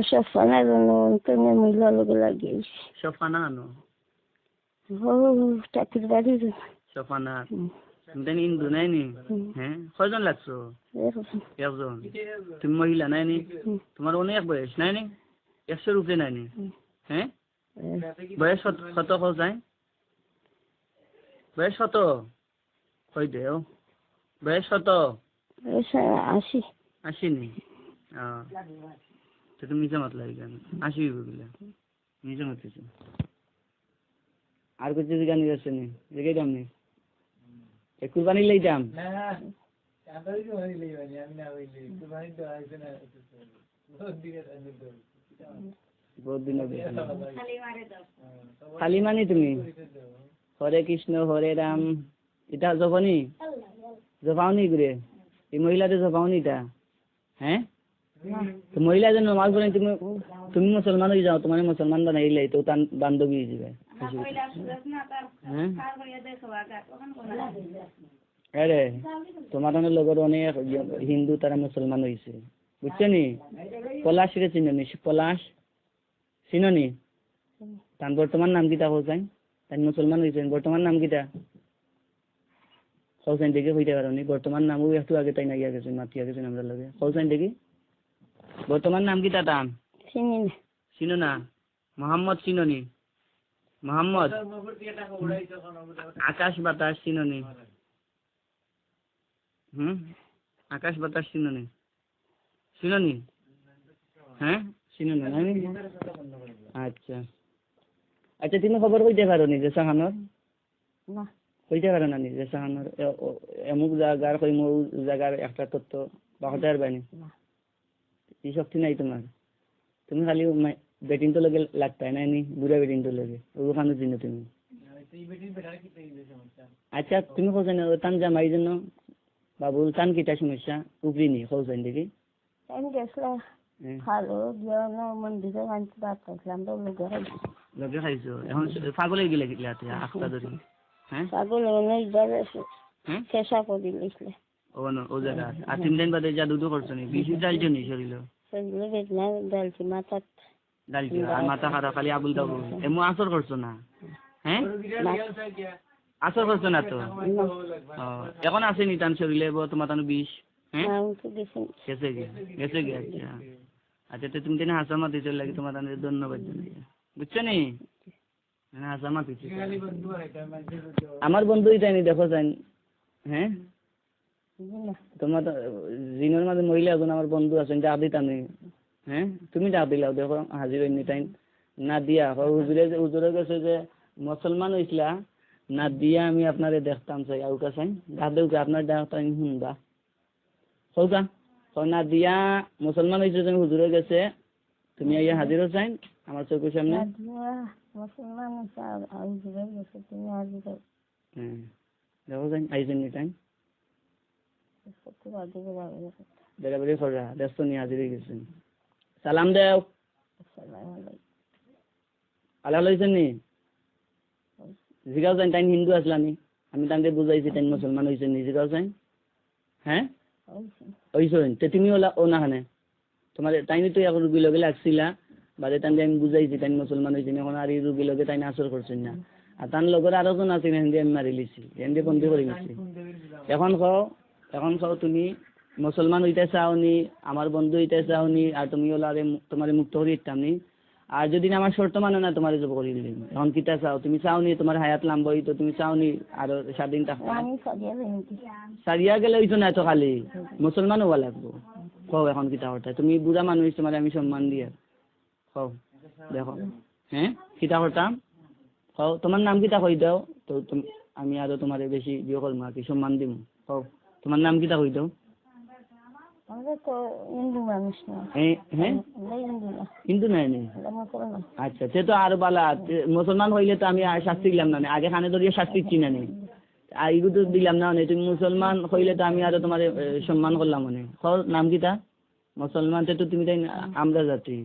সফানা তুমি মিলা লগে লাগিয়েছি সফানা আনো ও চাকরির বাড়ি সফানা তুমি হিন্দু নাই নি হ্যাঁ কয়জন লাগছো একজন তুমি মহিলা নাই নি তোমার অনেক বয়স নাই নি 100 উপরে নাই নি হ্যাঁ বয়স কত যায় বয়স কত কই দেও বয়স কত 80 80 নি তো তুমি জমাত লাগি কেন 80 বলে নিজে মতেছো আর কিছু গানি আছে নি দেখে দাম নি কুরবানি লইতাম না কাদারি তো হই লইবানি আমি না হইলি কুরবানি তো আইছে না বহুত দিন হবে খালি মানে তুমি হরে কৃষ্ণ হরে রাম এটা জবানি জবানি করে এই মহিলাদের জবানি এটা হ্যাঁ তো মহিলা যেন নমাজ পড়ে তুমি মুসলমান হয়ে যাও তোমার মুসলমান বানাইলে তো তার বান্ধবী যাবে আরে তোমার লগর অনেক হিন্দু তারা মুসলমান হয়েছে বুঝছো নি পলাশ রে চিনি পলাশ চিনি তার বর্তমান নাম কিতা হোসেন তাই মুসলমান হয়েছেন বর্তমান নাম কিতা হোসেন দেখে হইতে পারি বর্তমান নামও একটু আগে তাই না গিয়া গেছেন মাতিয়া গেছেন আমরা লগে হোসেন দেখি বর্তমান নাম কিতা তাম চিনো না মোহাম্মদ চিনোনি মোহাম্মদ আকাশ বাতাস চিনোনি আকাশ বাতাস চিনোনি চিনোনি হ্যাঁ চিনোনি আচ্ছা আচ্ছা তুমি খবর কইতে পারো নি যে সাহানোর না কইতে পারো না নি যে সাহানোর এমুক জায়গার কইমু জায়গার একটা তথ্য বাহতে পারবানি এই শক্তি নাই তোমার তুমি খালি বেটিং তো লগে লাগতাই নাই নি বুড়া বেটিং তো লগে ওখানে চিনো তুমি আচ্ছা তুমি খোঁজেন টান জামাই জন্য বাবুল টান কিটা সমস্যা উপরি নি খোঁজেন দেখি ভালো মন্দিরে খাইছিলাম তো লগে খাইছো এখন পাগল হয়ে গেলে আখটা ধরি হ্যাঁ পাগল চেষ্টা করে দিলে ও জায়গা আর 3 দিন বাদে যা দুধ করছো নি বেশি ডালছো নি শরীর ডালছি মাথাত ডালছি আর মাথা খারাপ খালি আবুল দাবু এমন আসর করছো না হ্যাঁ আসর করছো না তো এখন আছে নি টান শরীরে তোমার টান বিষ হ্যাঁ গেছে গে আচ্ছা আচ্ছা তো তুমি তেনে হাসা মাতি চলে লাগে তোমার টানে ধন্যবাদ জানাই বুঝছো নি হাসা মাতি আমার বন্ধু তাই নি দেখো যাই হ্যাঁ তোমার জিনের মাঝে মহিলা এখন আমার বন্ধু আছেন ডাক দিতাম নি হ্যাঁ তুমি ডাক দিলাও দেখো হাজির হইনি তাই না দিয়া হুজুরে গেছে যে মুসলমান হইছিলা না দিয়া আমি আপনারে দেখতাম চাই আউকা চাই ডাক দেউকে আপনার ডাক তাই শুনবা হৌকা না দিয়া মুসলমান হয়েছে তুমি হুজুরে গেছে তুমি আইয়া হাজির চাই আমার চোখের সামনে দেখো যাই আইসেন নি তাই বেড়াবেড়ি করা ব্যস্ত নিয়ে হাজির হয়ে গেছেন সালাম দেও আল্লাহ লইছেন নি জিগাও যাই তাই হিন্দু আসলানি আমি তাকে বুঝাইছি তাই মুসলমান হয়েছেন নি জিগাও যাই হ্যাঁ হইছেন তে তুমি ওলা ও না হানে তোমার তাই তো এখন রুগী লগে লাগছিলা বাদে তাকে আমি বুঝাইছি তাই মুসলমান হয়েছেন এখন আর এই রুগী লগে তাই আসর করছেন না আর তার লগর আরো জন আছে হিন্দি আমি মারি লিছি হিন্দি বন্ধ করে গেছি এখন খাও তুমি মুসলমান হইতে চাওনি আমার বন্ধু হইতে চাওনি আর তুমি ওলা তোমার মুক্ত করে দিতাম নি আর যদি আমার শর্ত মানে না তোমার জব করে দিলাম এখন কিতা চাও তুমি চাওনি তোমার হায়াত লাম্বা হইতো তুমি চাওনি আরো স্বাধীন থাকতে সারিয়া গেলে হইতো না তো খালি মুসলমান হওয়া লাগবো কও এখন কিতা করতে তুমি বুড়া মানুষ তোমার আমি সম্মান দিয়ে কও দেখো হ্যাঁ কিতা করতাম কও তোমার নাম কিতা কই দাও তো আমি আরো তোমার বেশি বিয়ে করবো আর কি সম্মান দিব কও তোমার নাম কিতা কই দাও হিন্দু নাই আচ্ছা সে তো আরো বালা মুসলমান হইলে তো আমি শাস্তি দিলাম না আগে খানে ধরিয়ে শাস্তি চিনা নেই আর এগুলো তো দিলাম না তুমি মুসলমান হইলে তো আমি আরো তোমার সম্মান করলাম মনে নাম কিতা মুসলমান তো তুমি তাই আমরা জাতি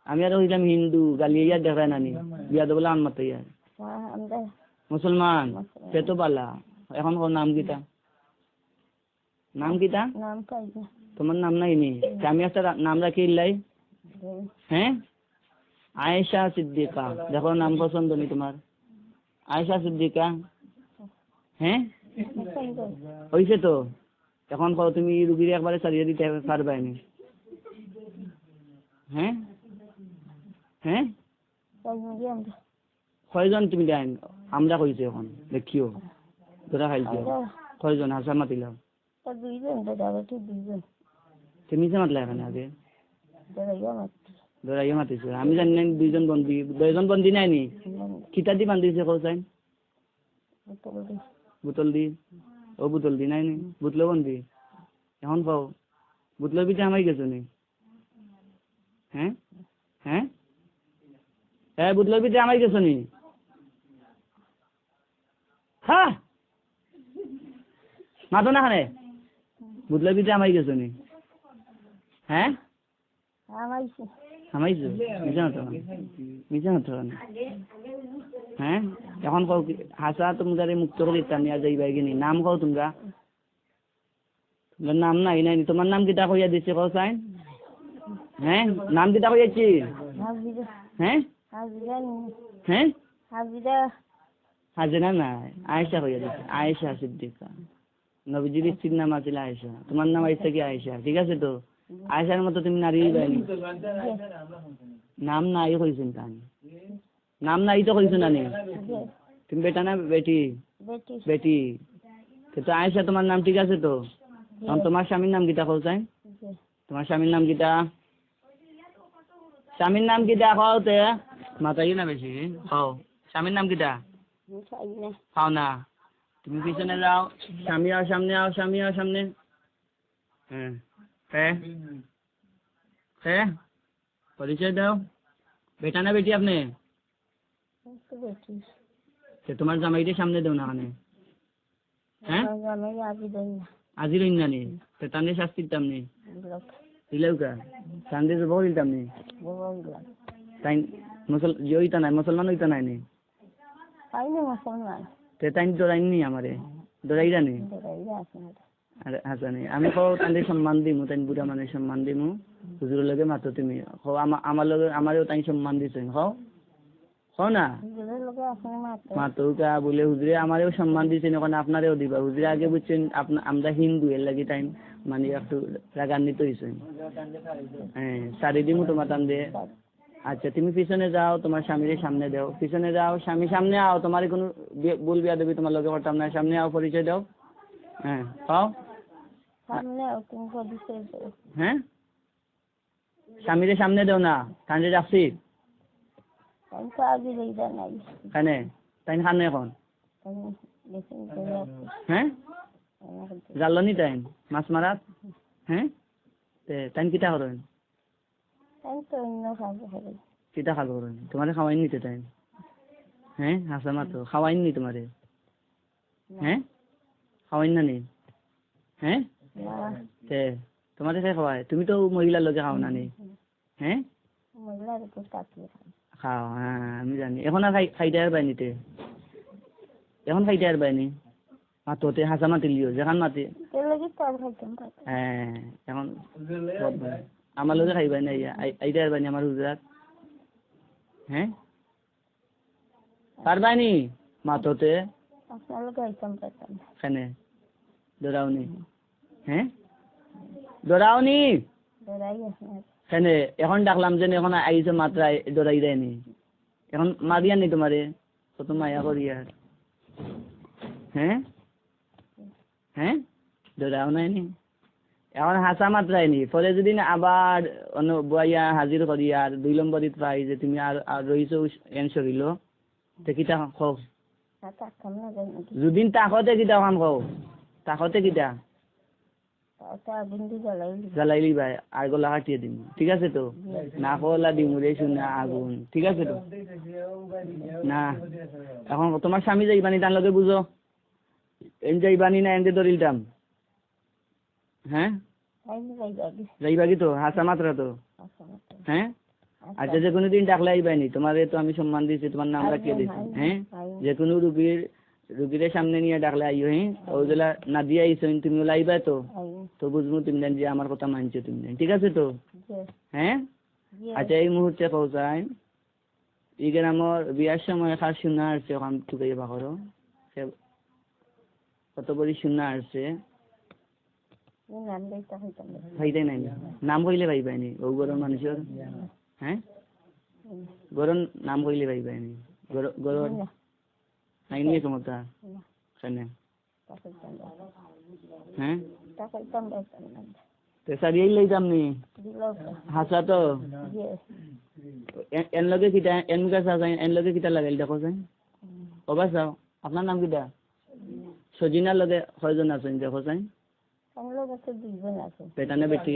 আমি আরো হইলাম হিন্দু গালি ইয়ার দেখায় নানি বিয়া দেবো আন মাতে ইয়ার মুসলমান সে তো বালা এখন নাম কিতা নাম কিতা তোমার নাম নাই নি আমি একটা নাম রাখি লাই হ্যাঁ আয়েশা সিদ্দিকা, দেখো নাম পছন্দ নি তোমার? আয়েশা সিদ্দিকা, হ্যাঁ হয়েছে তো। এখন কও তুমি রুগীর একবারে সারিয়ে দিতে পারবে না? হ্যাঁ হ্যাঁ কয়জন তুমি দেন? আমরা কইছি এখন দেখিও তোরা খাইছো কয়জন? হাসা মাতিলাম তুমি যে মাতলা এখানে আগে ধরাইয়া মাতিছো, আমি জানি না দুইজন বন্দি, দুইজন বন্দি নাই নি? কিতা দি বান্ধিছে কৌসাইন? বোতল দি, ও বোতল দি নাই নি? বোতল বন্দি এখন কও বোতলের পিঠে আমাই গেছো নি? হ্যাঁ হ্যাঁ হ্যাঁ বোতলের পিঠে আমাই গেছো নি? হ্যাঁ মাতো না খানে বোতলের পিঠে আমাই গেছো নি? হ্যাঁ হামাইছো মিছা হতো না। হ্যাঁ এখন কও হাসা তোমরা মুক্ত করে দিতাম নিয়ে যাইবা কিনি? নাম কও তোমরা, তোমার নাম নাই নাই তোমার নাম কিতা কইয়া দিছে কও সাইন? হ্যাঁ নাম কিতা কইয়াছি? হ্যাঁ হ্যাঁ হাজিরা নাই, আয়েশা কইয়া দিছে, আয়েশা সিদ্দিকা। নবীজির স্ত্রীর নাম আছিল আয়েশা, তোমার নাম আইছে কি আয়েশা? ঠিক আছে তো, আয়েশার মতো তুমি নারী হইবানি। নাম নাই কইছেন তান, নাম নাই তো কইছো না নি? তুমি বেটা না বেটি? বেটি। তো আয়েশা তোমার নাম ঠিক আছে তো? তোমার স্বামীর নাম কিতা কও চাই? তোমার স্বামীর নাম কিতা? স্বামীর নাম কিতা কও তে? মাতাই না বেশি কও স্বামীর নাম কিতা? পাও না, তুমি পিছনে যাও, স্বামী আর সামনে আও, স্বামী আর সামনে। হ্যাঁ হ্যাঁ হ্যাঁ পরিচয় দাও। বেটা না বেটি আপনি? তোমার জামাইদের সামনে দেও না মানে? হ্যাঁ আজি রইন না নি? তান্ডে শাস্তি দিতাম নি? দিলেও কা তান্ডে তো বহু দিতাম নি? তাই ইতা নাই মুসলমান হইতা নাই নি? তাই দৌড়াইন নি আমারে? দৌড়াইরা নি? আরে হাসা নি আমি কও তান্ডে সম্মান দিমু, তাই বুড়া মানে সম্মান দিমু, হুজুরের লগে মাতো তুমি কও আমার লগে আমারেও তাই সম্মান দিছেন কও কও না মাতৌকা বলে হুজুরে আমারেও সম্মান দিয়েছেন, ওখানে আপনারেও দিবা। হুজুরে আগে বুঝছেন আমরা হিন্দু, এর লাগি টাইম মানে একটু রাগান্বিত হয়েছেন। হ্যাঁ সারি দিমু তোমার টান দিয়ে। আচ্ছা তুমি পিছনে যাও, তোমার স্বামীর সামনে দাও, পিছনে যাও, স্বামী সামনে আও, তোমার কোনো ভুল বিয়া দেবী তোমার লগে করতাম না, সামনে আও, পরিচয় দাও। হ্যাঁ পাও হ্যাঁ স্বামীর সামনে দাও না, কান্দে যাচ্ছি খানে তাই খানে এখন। হ্যাঁ জাল্লানি তাই মাছ মারাত? হ্যাঁ তাই কিতা করেন? কিতা খাল করেন? তোমারে খাওয়াইন নিতে তাই? হ্যাঁ হাসা মাতো খাওয়াইন নি তোমারে? হ্যাঁ খাওয়াইন না নি? হ্যাঁ তোমারে খাই খাওয়ায়? তুমি তো মহিলার লগে খাও না নি? হ্যাঁ খাও, হ্যাঁ আমি জানি। এখন আর খাইতে আর পাইনিতে? এখন খাইতে আর পাইনি? মাতোতে হাসা মাতিলিও যেখান মাতি। হ্যাঁ এখন আমার লগে খাইবাই না, আইতে আর পাইনি আমার হুজুরাত? হ্যাঁ পারবাইনি মাতোতে? কেনে দৌড়াওনি? হ্যাঁ দৌড়াওনি কেনে? এখন ডাকলাম যে এখন আইসে মাত্রা দৌড়াই দেয়নি, এখন মারিয়া নি তোমারে কত মায়া করি আর? হ্যাঁ হ্যাঁ দৌড়াও নাই নি, এখন হাসা মাত্রায় নি, পরে যদি আবার অন্য বইয়া হাজির করি আর 2 নম্বরিত পাই যে তুমি আর রইছো এন সরিল তে কিতা কও? যদি তাকতে কিতা কাম কও? তাকতে কিতা জ্বালাইলি ভাই আর গলা কাটিয়ে দিন, ঠিক আছে তো? না কলা দিমুরে শুনে আগুন, ঠিক আছে তো? না এখন তোমার স্বামী যাইবানি তার লগে বুঝো, এন যাইবানি না এনতে দরিলতাম? হ্যাঁ যাইবা কি তো হাসা মাত্রা তো? হ্যাঁ আচ্ছা যে কোনো দিন ডাকলে আইবানি, তোমারে তো আমি সম্মান দিয়েছি, তোমার নাম রাখিয়ে দিয়েছি। হ্যাঁ যে কোনো রুগীর সামনে নিয়ে ডাকলে আইও। হ্যাঁ ওগুলা না দিয়ে আইসো তুমি লাইবা তো বুঝবো তুমি যে আমার কথা মানছো তুমি, ঠিক আছে তো? হ্যাঁ Yes. আচ্ছা এই মুহূর্তে পৌঁছায় এই গ্রামের বিয়ার সময় খার শুনা আসছে ওখান টুকাই বাকরো সে কত বড়ি শুনা আসছে নাম দিতে হইতাম না। ভাইতে নাই নাম কইলে ভাই পাইনি ও গরম মানুষের হ্যাঁ গরম নাম কইলে ভাই পাইনি গরম না, নাই নিয়ে ক্ষমতা না, কেন তা হইতাম না। হ্যাঁ তা হইতাম না। তো সারিয়ে লইতাম নি দিলেও তো। হাসা তো Yes. এন লগে কিটা এন গাছ আছে এন লগে কিটা লাগাইল দেখো যাই ওবা চাও আপনার নাম কিটা সজিনার লগে কয়জন আছেন দেখো যাই আমার কাছে দুইজন আছে। বেটানে বেটি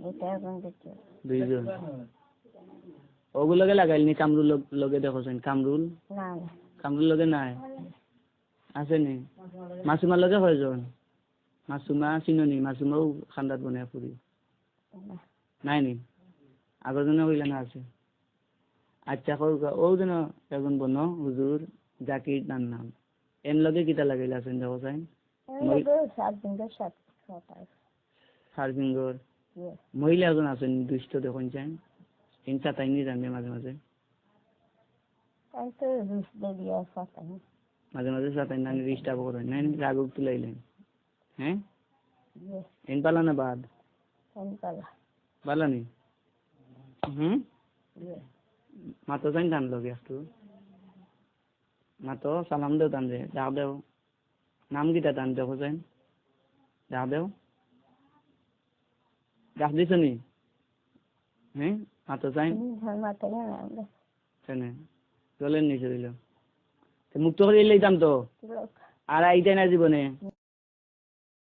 এটা এখন দেখতে। দুইজন ওগুলোকে লাগাইল নি কামরুল লগে দেখো যাই কামরুল না, না। কামরুল লগে নাই আছে নি মাসুমার লগে কয়জন মাসুমা চিননি মাসুমাও খান্দাত বনায় ফুরি না। নাই নি আগর জন্য কইলা না আছে আচ্ছা কৌকা ও যেন একজন বন হুজুর জাকির তার নাম এন লগে কিতা লাগাইলা আছেন দেখো চাই সারফিঙ্গর Yes. মহিলা একজন আছেন দুষ্ট দেখুন চাই হিংসা তাইনি জানে মাঝে মাঝে তাই তো রুশ দেবিয়া সাতাই। মাঝে মাঝে সাতাই নানি ডিস্টার্ব করেন নাই রাগুক তুলাইলেন হ্যাঁ Yes. এন পালা না বাদ সন্তালা। পালা নি Yes. মাতো চাই টান লগে একটু মাতো সালাম দেও টান দে ডাক দেও নাম কিটা টান দেখো চাই ডাক দেও ডাক দিছ নি হ্যাঁ মাতো চাই মাথায় না আমরা। কেনে জলের নিচে দিল মুক্ত করে লইতাম তো লোক। আর আইতাই না জীবনে